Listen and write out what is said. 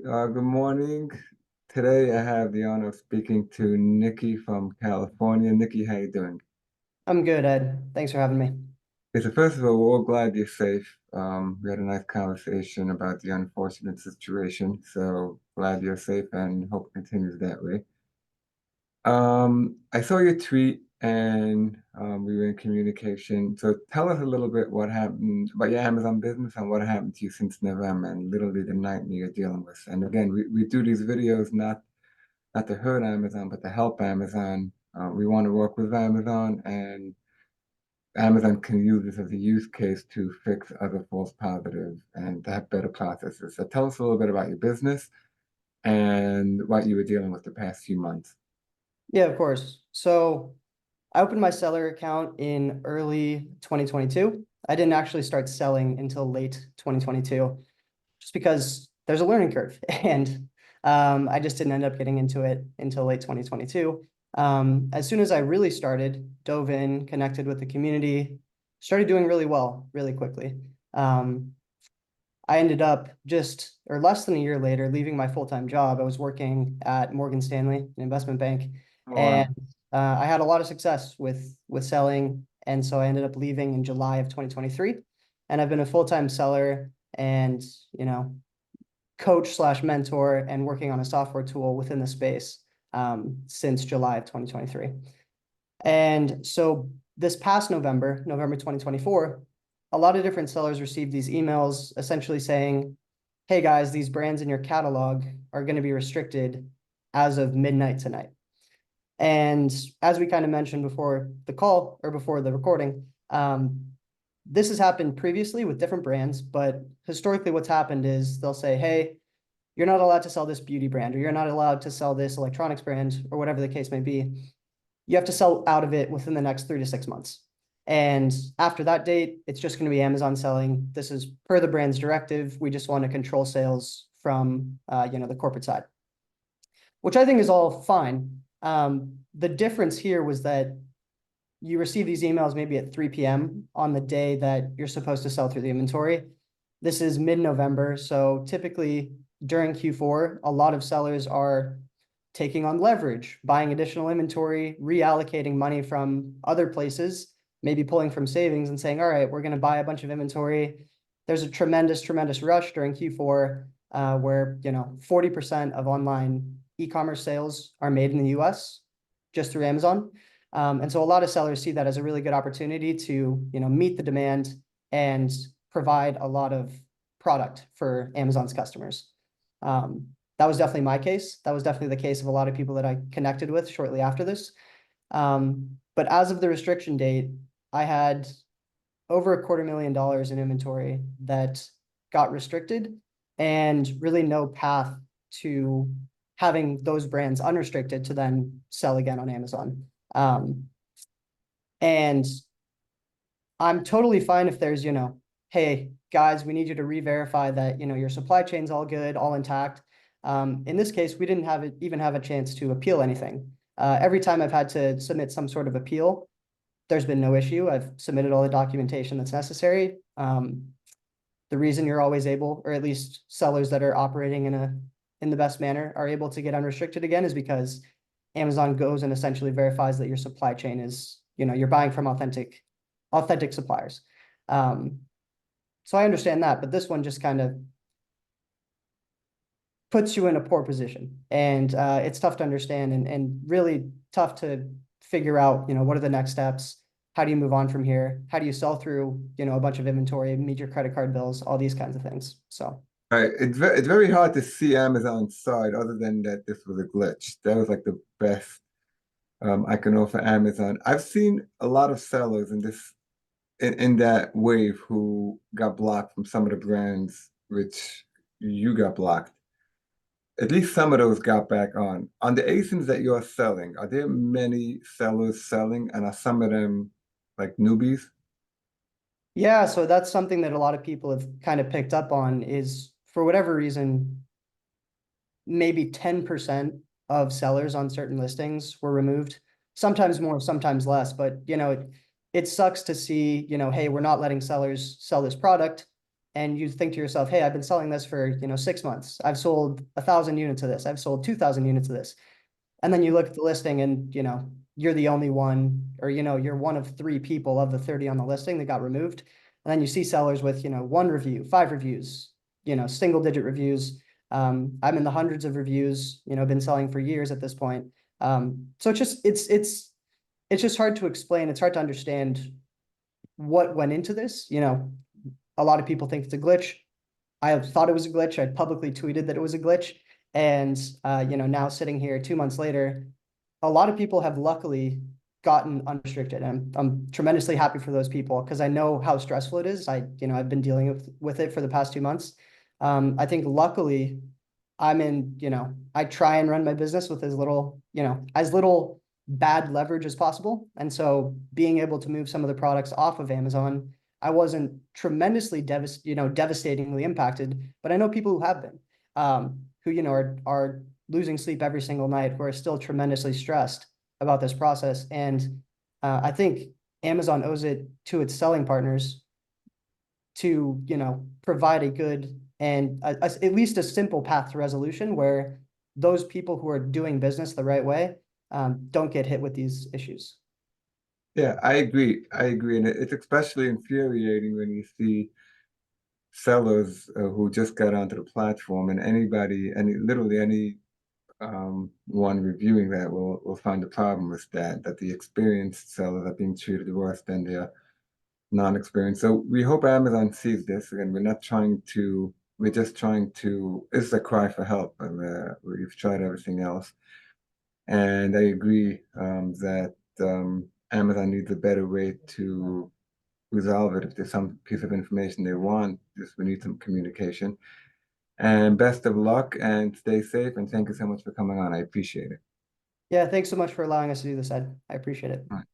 Good morning. Today I have the honor of speaking to Nikki from California. Nikki, how you doing? I'm good, Ed. Thanks for having me. Okay, so first of all, we're all glad you're safe. We had a nice conversation about the unfortunate situation, so glad you're safe and hope it continues that way. I saw your tweet and we were in communication. So tell us a little bit what happened about your Amazon business and what happened to you since November and literally the nightmare you're dealing with. And again, we do these videos not to hurt Amazon, but to help Amazon. We want to work with Amazon, and Amazon can use this as a use case to fix other false positives and to have better processes. So tell us a little bit about your business and what you were dealing with the past few months. Yeah, of course. So I opened my seller account in early 2022. I didn't actually start selling until late 2022, just because there's a learning curve. And I just didn't end up getting into it until late 2022. As soon as I really started, dove in, connected with the community, started doing really well, really quickly. I ended up just, or less than a year later, leaving my full-time job. I was working at Morgan Stanley, an investment bank, and Wow. I had a lot of success with selling, and so I ended up leaving in July of 2023. And I've been a full-time seller and, you know, coach slash mentor and working on a software tool within the space since July of 2023. And so this past November, November 2024, a lot of different sellers received these emails essentially saying, hey guys, these brands in your catalog are going to be restricted as of midnight tonight. And as we kind of mentioned before the call or before the recording, this has happened previously with different brands, but historically what's happened is they'll say, hey, you're not allowed to sell this beauty brand, or you're not allowed to sell this electronics brand, or whatever the case may be. You have to sell out of it within the next 3 to 6 months. And after that date, it's just going to be Amazon selling. This is per the brand's directive. We just want to control sales from the corporate side, which I think is all fine. The difference here was that you receive these emails maybe at 3 p.m. on the day that you're supposed to sell through the inventory. This is mid-November, so typically during Q4, a lot of sellers are taking on leverage, buying additional inventory, reallocating money from other places, maybe pulling from savings and saying, all right, we're going to buy a bunch of inventory. There's a tremendous rush during Q4 where 40% of online e-commerce sales are made in the US just through Amazon. And so a lot of sellers see that as a really good opportunity to meet the demand and provide a lot of product for Amazon's customers. That was definitely my case. That was definitely the case of a lot of people that I connected with shortly after this. But as of the restriction date, I had over $250,000 in inventory that got restricted and really no path to having those brands unrestricted to then sell again on Amazon. And I'm totally fine if there's, hey, guys, we need you to re-verify that, your supply chain's all good, all intact. In this case, we didn't even have a chance to appeal anything. Every time I've had to submit some sort of appeal, there's been no issue. I've submitted all the documentation that's necessary. The reason you're always able, or at least sellers that are operating in the best manner are able to get unrestricted again is because Amazon goes and essentially verifies that your supply chain is, you're buying from authentic suppliers. So I understand that, but this one just kind of puts you in a poor position, and it's tough to understand and really tough to figure out, what are the next steps? How do you move on from here? How do you sell through, a bunch of inventory, meet your credit card bills, all these kinds of things. So. Right. It's very hard to see Amazon's side other than that this was a glitch. That was like the best I can offer Amazon. I've seen a lot of sellers in that wave who got blocked from some of the brands which you got blocked. At least some of those got back on. On the ASINs that you're selling, are there many sellers selling, and are some of them like newbies? Yeah, so that's something that a lot of people have kind of picked up on is for whatever reason, maybe 10% of sellers on certain listings were removed, sometimes more, sometimes less. But, it sucks to see, hey, we're not letting sellers sell this product. and you think to yourself, hey, I've been selling this for, 6 months. I've sold 1,000 units of this. I've sold 2,000 units of this. And then you look at the listing and, you're the only one, or, you're one of 3 people of the 30 on the listing that got removed. And then you see sellers with, 1 review, 5 reviews, single digit reviews. I'm in the hundreds of reviews, been selling for years at this point. So it's just hard to explain. It's hard to understand what went into this. A lot of people think it's a glitch. I thought it was a glitch. I publicly tweeted that it was a glitch. And now sitting here 2 months later, a lot of people have luckily gotten unrestricted. And I'm tremendously happy for those people because I know how stressful it is. I've been dealing with it for the past 2 months. I think luckily I try and run my business with as little bad leverage as possible. And so being able to move some of the products off of Amazon, I wasn't tremendously devastatingly impacted, but I know people who have been, who, are losing sleep every single night, who are still tremendously stressed about this process. And I think Amazon owes it to its selling partners to, provide a good and at least a simple path to resolution where those people who are doing business the right way don't get hit with these issues. Yeah, I agree. I agree. And it's especially infuriating when you see sellers who just got onto the platform and literally any one reviewing that will find a problem with that the experienced sellers are being treated worse than their non-experienced. So we hope Amazon sees this. Again, we're just trying to, it's a cry for help. And we've tried everything else. And I agree that Amazon needs a better way to resolve it. If there's some piece of information they want, just we need some communication. And best of luck and stay safe. And thank you so much for coming on. I appreciate it. Yeah, thanks so much for allowing us to do this, Ed. I appreciate it. All right.